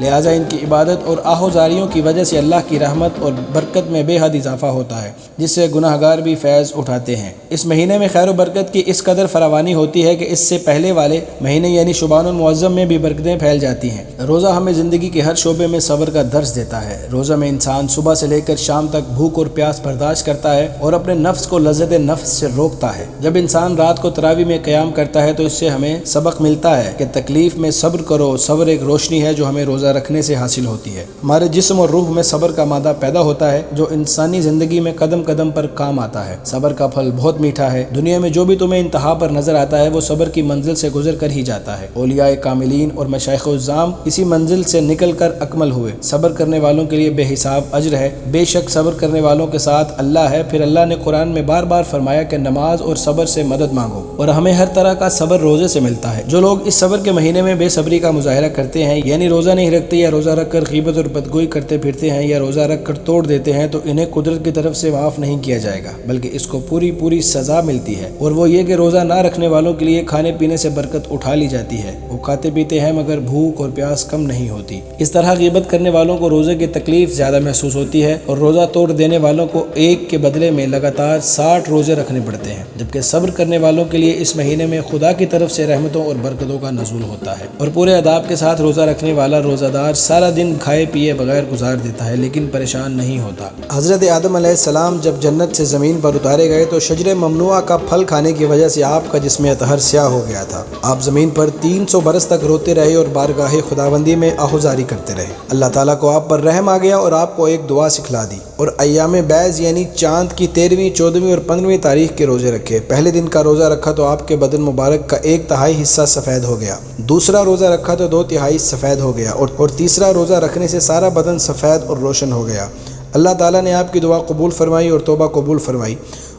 لہٰذا ان کی عبادت اور آہوزاریوں کی وجہ سے اللہ کی رحمت اور برکت میں بے حد اضافہ ہوتا ہے، جس سے گناہ گار بھی فیض اٹھاتے ہیں۔ اس مہینے میں خیر و برکت کی اس قدر فراوانی ہوتی ہے کہ اس سے پہلے والے مہینے یعنی شعبان المعظم میں بھی برکتیں پھیل جاتی ہیں۔ روزہ ہمیں زندگی کے ہر شعبے میں صبر کا درس دیتا ہے۔ روزہ میں انسان صبح سے لے کر شام تک بھوک اور پیاس برداشت کرتا ہے اور اپنے نفس کو لذت نفس سے روکتا ہے۔ جب انسان رات کو تراویح میں قیام کرتا ہے تو اس سے ہمیں سبق ملتا ہے کہ تکلیف میں صبر کرو، صبر ایک روشنی ہے جو ہمیں روزہ رکھنے سے حاصل ہوتی ہے۔ ہمارے جسم اور روح میں صبر کا مادہ پیدا ہوتا ہے جو انسانی زندگی میں قدم قدم پر کام آتا ہے۔ صبر کا پھل بہت میٹھا ہے۔ دنیا میں جو بھی تمہیں انتہا پر نظر آتا ہے وہ صبر کی منزل سے گزر کر ہی جاتا ہے۔ اولیاء کاملین اور مشائخ العظام اسی منزل سے نکل کر اکمل ہوئے۔ صبر کرنے والوں کے لیے بے حساب اجر ہے۔ بے شک صبر کرنے والوں کے ساتھ اللہ ہے۔ پھر اللہ نے قرآن میں بار بار فرمایا کہ نماز اور صبر سے مدد مانگو، اور ہمیں ہر طرح کا صبر روزے سے ملتا ہے۔ جو لوگ اس صبر کے مہینے میں بے صبری کا مظاہرہ کرتے ہیں، یعنی روزہ نہیں رکھتے یا روزہ رکھ کر غیبت اور بدگوئی کرتے پھرتے ہیں یا روزہ رکھ کر توڑ دیتے ہیں، تو انہیں قدرت کی طرف سے معاف نہیں کیا جائے گا، بلکہ اس کو پوری سزا ملتی ہے۔ اور وہ یہ کہ روزہ نہ رکھنے والوں کے لیے کھانے پینے سے برکت اٹھا لی جاتی ہے۔ وہ کھاتے پیتے ہیں مگر بھوک اور پیاس کم نہیں ہوتی۔ اس طرح غیبت کرنے والوں کو روزے کی تکلیف زیادہ محسوس ہوتی ہے، اور روزہ توڑ دینے والوں کو ایک کے بدلے میں لگاتار 60 روزے رکھنے پڑتے ہیں، جبکہ صبر کرنے والوں کے لیے اس مہینے میں خدا کی طرف سے رحمتوں اور برکتوں کا نزول ہوتا ہے۔ اور پورے آداب کے ساتھ روزہ رکھنے والا روزہ دار سارا دن کھائے پیے بغیر گزار دیتا ہے، لیکن پریشان نہیں ہوتا۔ حضرت آدم علیہ السلام جب جنت سے زمین پر اتارے گئے تو شجر ممنوعہ کا پھل کھانے کی وجہ سے آپ کا جسم اطہر سیاہ ہو گیا تھا۔ آپ زمین پر 300 برس تک روتے رہے اور بارگاہ خداوندی میں آہوزاری کرتے رہے۔ اللہ تعالیٰ کو آپ پر رحم آ گیا اور آپ کو ایک دعا سکھلا دی، اور ایام بیض یعنی چاند کی 13ویں، 14ویں اور 15ویں تاریخ کے روزے رکھے۔ پہلے دن کا روزہ رکھا تو آپ کے بدن مبارک کا 1/3 حصہ سفید ہو گیا، دوسرا روزہ رکھا تو 2/3 سفید ہو گیا، اور تیسرا روزہ رکھنے سے سارا بدن سفید اور روشن ہو گیا۔ اللہ تعالیٰ نے آپ کی دعا قبول فرمائی اور توبہ قبول فرمائی۔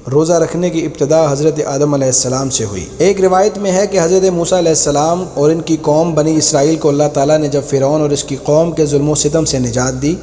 روزہ رکھنے کی ابتدا حضرت آدم علیہ السلام سے ہوئی۔ ایک روایت میں ہے کہ حضرت موسیٰ علیہ السلام اور ان کی قوم بنی اسرائیل کو اللہ تعالیٰ نے جب فرعون اور اس کی قوم کے ظلم و ستم سے نجات دی،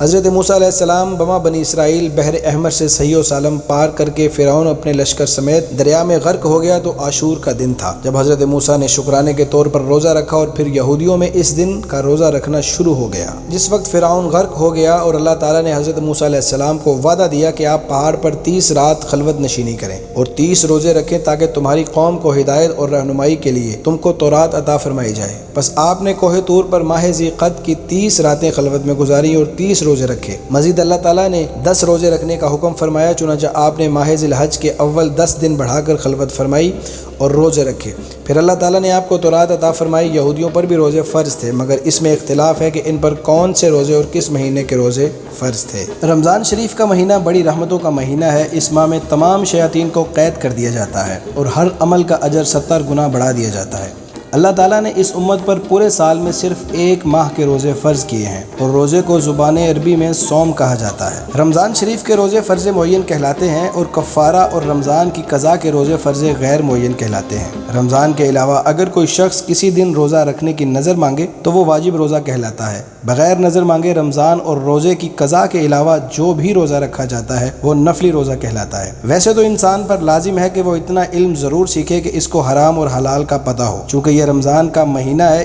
حضرت موسیٰ علیہ السلام بما بنی اسرائیل بحر احمر سے صحیح و سالم پار کر کے فرعون اپنے لشکر سمیت دریا میں غرق ہو گیا تو عاشور کا دن تھا، جب حضرت موسیٰ نے شکرانے کے طور پر روزہ رکھا، اور پھر یہودیوں میں اس دن کا روزہ رکھنا شروع ہو گیا۔ جس وقت فرعون غرق ہو گیا اور اللہ تعالیٰ نے حضرت موسیٰ علیہ السلام کو وعدہ دیا کہ آپ پہاڑ پر 30 رات خلوت نشینی کریں اور 30 روزے رکھیں تاکہ تمہاری قوم کو ہدایت اور رہنمائی کے لیے تم کو تورات عطا فرمائی جائے، بس آپ نے کوہ طور پر ماہ ذی قعد کی 30 راتیں خلوت میں گزاری اور 30 روزے رکھے۔ مزید اللہ تعالیٰ نے 10 روزے رکھنے کا حکم فرمایا، چنانچہ آپ نے ماہ ذی الحج کے اول 10 دن بڑھا کر خلوت فرمائی اور روزے رکھے۔ پھر اللہ تعالیٰ نے آپ کو تورات عطا فرمائی۔ یہودیوں پر بھی روزے فرض تھے، مگر اس میں اختلاف ہے کہ ان پر کون سے روزے اور کس مہینے کے روزے فرض تھے۔ رمضان شریف کا مہینہ بڑی رحمتوں کا مہینہ ہے۔ اس ماہ میں تمام شیاطین کو قید کر دیا جاتا ہے اور ہر عمل کا اجر 70 گنا بڑھا دیا جاتا ہے۔ اللہ تعالیٰ نے اس امت پر پورے سال میں صرف 1 ماہ کے روزے فرض کیے ہیں، اور روزے کو زبان عربی میں صوم کہا جاتا ہے۔ رمضان شریف کے روزے فرض معین کہلاتے ہیں، اور کفارہ اور رمضان کی قضا کے روزے فرض غیر معین کہلاتے ہیں۔ رمضان کے علاوہ اگر کوئی شخص کسی دن روزہ رکھنے کی نظر مانگے تو وہ واجب روزہ کہلاتا ہے۔ بغیر نظر مانگے رمضان اور روزے کی قضا کے علاوہ جو بھی روزہ رکھا جاتا ہے وہ نفلی روزہ کہلاتا ہے۔ ویسے تو انسان پر لازم ہے کہ وہ اتنا علم ضرور سیکھے کہ اس کو حرام اور حلال کا پتہ ہو، چونکہ یہ رمضان کا مہینہ ہے۔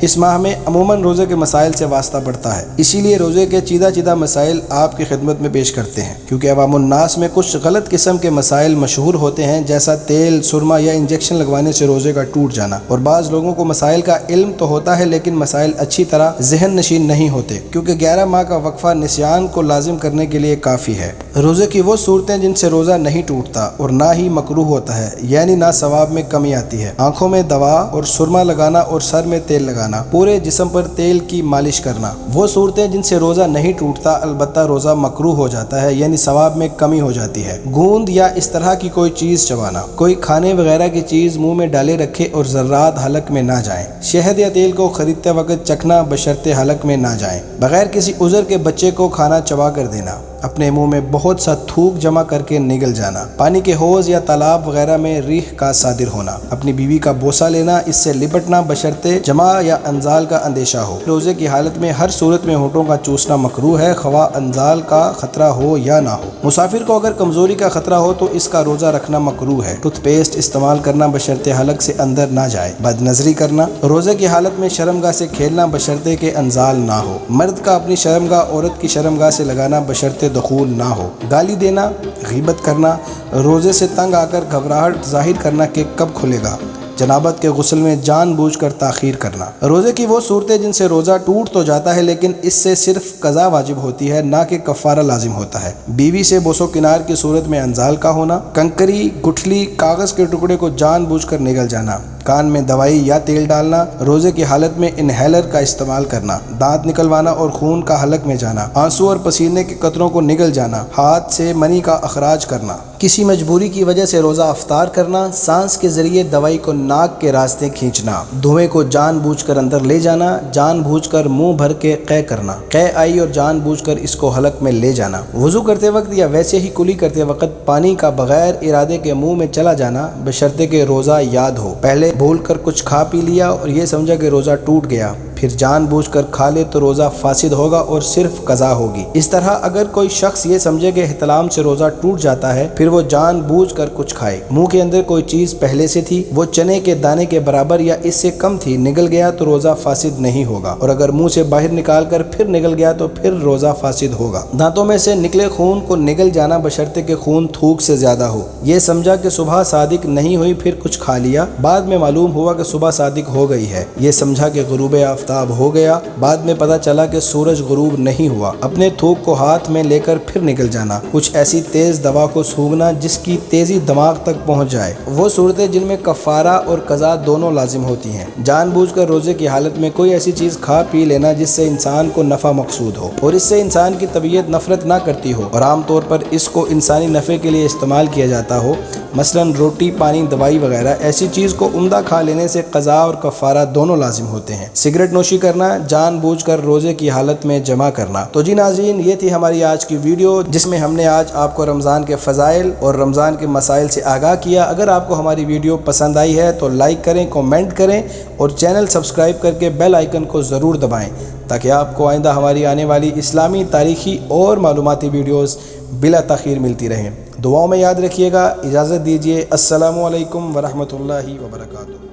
اس ماہ میں عموماً روزے کے مسائل سے واسطہ پڑتا ہے، اسی لیے روزے کے چیدہ مسائل آپ کی خدمت میں پیش کرتے ہیں، کیونکہ عوام الناس میں کچھ غلط قسم کے مسائل مشہور ہوتے ہیں، جیسا تیل، سرما یا انجیکشن لگوانے سے روزے کا ٹوٹ جانا، اور بعض لوگوں کو مسائل کا علم تو ہوتا ہے لیکن مسائل اچھی طرح ذہن نشین نہیں ہوتے، کیونکہ 11 ماہ کا وقفہ نسیان کو لازم کرنے کے لیے کافی ہے۔ روزے کی وہ صورتیں جن سے روزہ نہیں ٹوٹتا اور نہ ہی مکروہ ہوتا ہے، یعنی نہ ثواب میں کمی آتی ہے: آنکھوں میں دوا اور سرما لگانا اور سر میں تیل لگانا، پورے جسم پر تیل کی مالش کرنا۔ وہ صورتیں جن سے روزہ نہیں ٹوٹتا البتہ روزہ مکروہ ہو جاتا ہے، یعنی ثواب میں کمی ہو جاتی ہے: گوند یا اس طرح کی کوئی چیز چبانا، کوئی کھانے وغیرہ کی چیز منہ میں ڈالے رکھے اور ذرات حلق میں نہ جائیں، شہد یا تیل کو خریدتے وقت چکھنا بشرط حلق میں نہ جائیں، بغیر کسی عذر کے بچے کو کھانا چبا کر دینا، اپنے منہ میں بہت سا تھوک جمع کر کے نگل جانا، پانی کے حوض یا تالاب وغیرہ میں ریح کا صادر ہونا، اپنی بیوی کا بوسہ لینا، اس سے لپٹنا بشرطے جماع یا انزال کا اندیشہ ہو۔ روزے کی حالت میں ہر صورت میں ہونٹوں کا چوسنا مکروہ ہے، خواہ انزال کا خطرہ ہو یا نہ ہو۔ مسافر کو اگر کمزوری کا خطرہ ہو تو اس کا روزہ رکھنا مکروہ ہے۔ ٹوتھ پیسٹ استعمال کرنا بشرطے حلق سے اندر نہ جائے۔ بد نظری کرنا، روزے کی حالت میں شرمگاہ سے کھیلنا بشرطے کہ انزال نہ ہو۔ مرد کا اپنی شرمگاہ عورت کی شرمگاہ سے لگانا بشرطے دخول نہ ہو۔ گالی دینا، غیبت کرنا، روزے سے تنگ آ کر گھبراہٹ ظاہر کرنا کہ کب کھلے گا، جنابت کے غسل میں جان بوجھ کر تاخیر کرنا۔ روزے کی وہ صورتیں جن سے روزہ ٹوٹ تو جاتا ہے لیکن اس سے صرف قضا واجب ہوتی ہے، نہ کہ کفارہ لازم ہوتا ہے۔ بیوی سے بوس و کنار کی صورت میں انزال کا ہونا، کنکری، گٹھلی، کاغذ کے ٹکڑے کو جان بوجھ کر نگل جانا، کان میں دوائی یا تیل ڈالنا، روزے کی حالت میں انہیلر کا استعمال کرنا، دانت نکلوانا اور خون کا حلق میں جانا، آنسو اور پسینے کے قطروں کو نگل جانا، ہاتھ سے منی کا اخراج کرنا، کسی مجبوری کی وجہ سے روزہ افطار کرنا، سانس کے ذریعے دوائی کو ناک کے راستے کھینچنا، دھوئیں کو جان بوجھ کر اندر لے جانا، جان بوجھ کر منہ بھر کے قے کرنا، قے آئی اور جان بوجھ کر اس کو حلق میں لے جانا، وضو کرتے وقت یا ویسے ہی کلی کرتے وقت پانی کا بغیر ارادے کے منہ میں چلا جانا بشرطے کہ روزہ یاد ہو۔ پہلے بھول کر کچھ کھا پی لیا اور یہ سمجھا کہ روزہ ٹوٹ گیا، پھر جان بوجھ کر کھا لے تو روزہ فاسد ہوگا اور صرف قضا ہوگی۔ اس طرح اگر کوئی شخص یہ سمجھے کہ احتلام سے روزہ ٹوٹ جاتا ہے پھر وہ جان بوجھ کر کچھ کھائے، منہ کے اندر کوئی چیز پہلے سے تھی، وہ چنے کے دانے کے برابر یا اس سے کم تھی، نگل گیا تو روزہ فاسد نہیں ہوگا، اور اگر منہ سے باہر نکال کر پھر نگل گیا تو پھر روزہ فاسد ہوگا۔ دانتوں میں سے نکلے خون کو نگل جانا بشرطے کہ خون تھوک سے زیادہ ہو۔ یہ سمجھا کہ صبح صادق نہیں ہوئی پھر کچھ کھا لیا، بعد میں معلوم ہوا کہ صبح صادق ہو گئی ہے۔ یہ سمجھا کہ غروب آفتاب ہو گیا، بعد میں پتہ چلا کہ سورج غروب نہیں ہوا۔ اپنے تھوک کو ہاتھ میں لے کر پھر نکل جانا، کچھ ایسی تیز دوا کو سونگھنا جس کی تیزی دماغ تک پہنچ جائے۔ وہ صورتیں جن میں کفارہ اور قضا دونوں لازم ہوتی ہیں۔ جان بوجھ کر روزے کی حالت میں کوئی ایسی چیز کھا پی لینا جس سے انسان کو نفع مقصود ہو اور اس سے انسان کی طبیعت نفرت نہ کرتی ہو اور عام طور پر اس کو انسانی نفع کے لیے استعمال کیا جاتا ہو، مثلاً روٹی، پانی، دوائی وغیرہ، ایسی چیز کو عمدہ کھا لینے سے قضا اور کفارہ دونوں لازم ہوتے ہیں۔ سگریٹ نوشی کرنا، جان بوجھ کر روزے کی حالت میں جمع کرنا۔ تو جی ناظرین، یہ تھی ہماری آج کی ویڈیو جس میں ہم نے آج آپ کو رمضان کے فضائل اور رمضان کے مسائل سے آگاہ کیا۔ اگر آپ کو ہماری ویڈیو پسند آئی ہے تو لائک کریں، کمنٹ کریں اور چینل سبسکرائب کر کے بیل آئیکن کو ضرور دبائیں تاکہ آپ کو آئندہ ہماری آنے والی اسلامی، تاریخی اور معلوماتی ویڈیوز بلا تاخیر ملتی رہیں۔ دعاؤں میں یاد رکھیے گا۔ اجازت دیجیے۔ السلام علیکم ورحمۃ اللہ وبرکاتہ۔